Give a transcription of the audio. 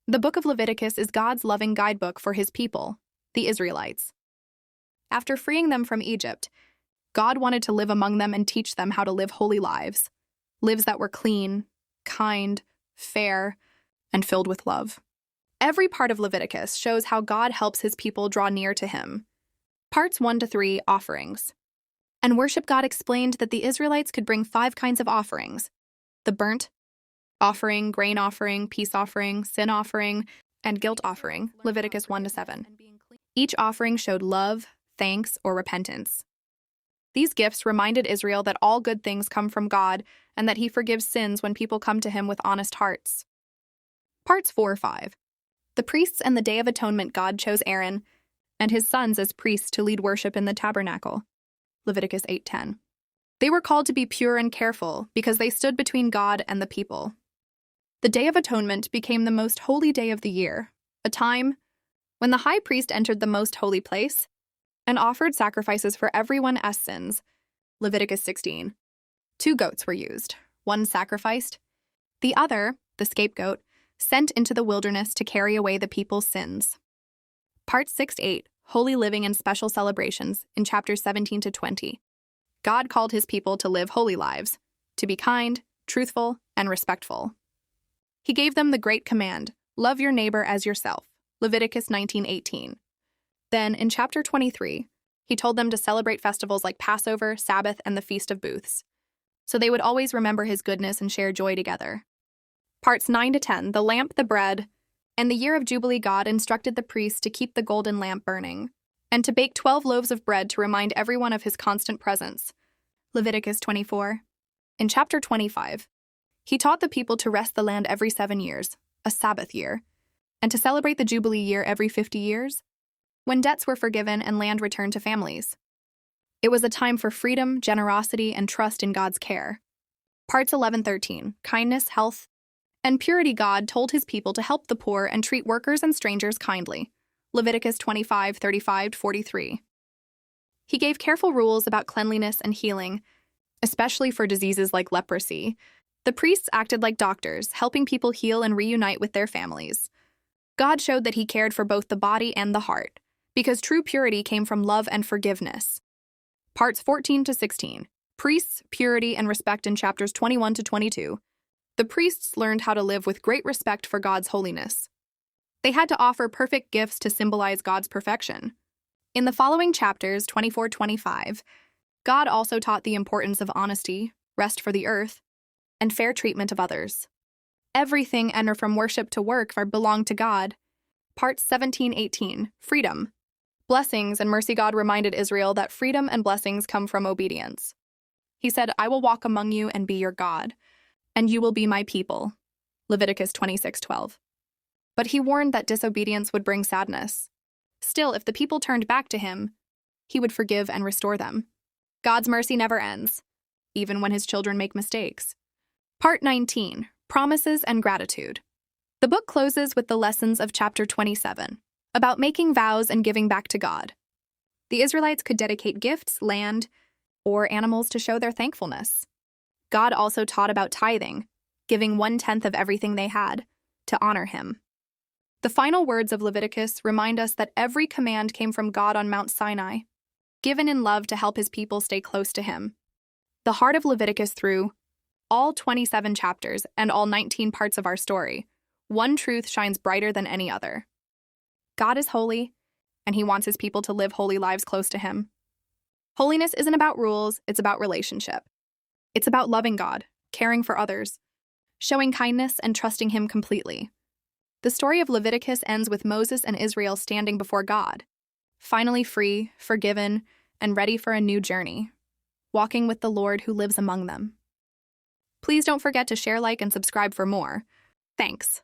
The book of Leviticus is God's loving guidebook for his people, the Israelites. After freeing them from Egypt, God wanted to live among them and teach them how to live holy lives that were clean, kind, fair, and filled with love. Every part of Leviticus shows how God helps his people draw near to him. Parts 1 to 3, Offerings. And worship God explained that the Israelites could bring 5 kinds of offerings: the burnt offering, grain offering, peace offering, sin offering, and guilt offering, Leviticus 1 to 7. Each offering showed love, thanks, or repentance. These gifts reminded Israel that all good things come from God and that he forgives sins when people come to him with honest hearts. Parts 4-5. The priests and the Day of Atonement. God chose Aaron and his sons as priests to lead worship in the tabernacle, Leviticus 8:10. They were called to be pure and careful because they stood between God and the people. The Day of Atonement became the most holy day of the year, a time when the high priest entered the most holy place and offered sacrifices for everyone's sins, Leviticus 16. 2 goats were used, one sacrificed, the other, the scapegoat, sent into the wilderness to carry away the people's sins. Parts 6-8, Holy Living and Special Celebrations, in chapters 17 to 20. God called his people to live holy lives, to be kind, truthful, and respectful. He gave them the great command, love your neighbor as yourself, Leviticus 19:18. Then, in chapter 23, he told them to celebrate festivals like Passover, Sabbath, and the Feast of Booths, so they would always remember his goodness and share joy together. Parts 9 to 10, the lamp, the bread, and the year of Jubilee. God instructed the priests to keep the golden lamp burning, and to bake 12 loaves of bread to remind everyone of his constant presence, Leviticus 24. In chapter 25, he taught the people to rest the land every 7 years, a Sabbath year, and to celebrate the Jubilee year every 50 years, when debts were forgiven and land returned to families. It was a time for freedom, generosity, and trust in God's care. Parts 11-13, kindness, health, and purity. God told his people to help the poor and treat workers and strangers kindly, Leviticus 25:35-43. He gave careful rules about cleanliness and healing, especially for diseases like leprosy. The priests acted like doctors, helping people heal and reunite with their families. God showed that he cared for both the body and the heart, because true purity came from love and forgiveness. Parts 14 to 16, Priests, Purity, and Respect, in chapters 21 to 22. The priests learned how to live with great respect for God's holiness. They had to offer perfect gifts to symbolize God's perfection. In the following chapters, 24-25, God also taught the importance of honesty, rest for the earth, and fair treatment of others. Everything, and from worship to work, belonged to God. Parts 17-18, Freedom, Blessings, and Mercy. God reminded Israel that freedom and blessings come from obedience. He said, I will walk among you and be your God, and you will be my people, Leviticus 26:12. But he warned that disobedience would bring sadness. Still, if the people turned back to him, he would forgive and restore them. God's mercy never ends, even when his children make mistakes. Part 19, Promises and Gratitude. The book closes with the lessons of chapter 27, about making vows and giving back to God. The Israelites could dedicate gifts, land, or animals to show their thankfulness. God also taught about tithing, giving 1/10 of everything they had, to honor him. The final words of Leviticus remind us that every command came from God on Mount Sinai, given in love to help his people stay close to him. The heart of Leviticus, through all 27 chapters and all 19 parts of our story, one truth shines brighter than any other. God is holy, and he wants his people to live holy lives close to him. Holiness isn't about rules, it's about relationship. It's about loving God, caring for others, showing kindness, and trusting him completely. The story of Leviticus ends with Moses and Israel standing before God, finally free, forgiven, and ready for a new journey, walking with the Lord who lives among them. Please don't forget to share, like, and subscribe for more. Thanks.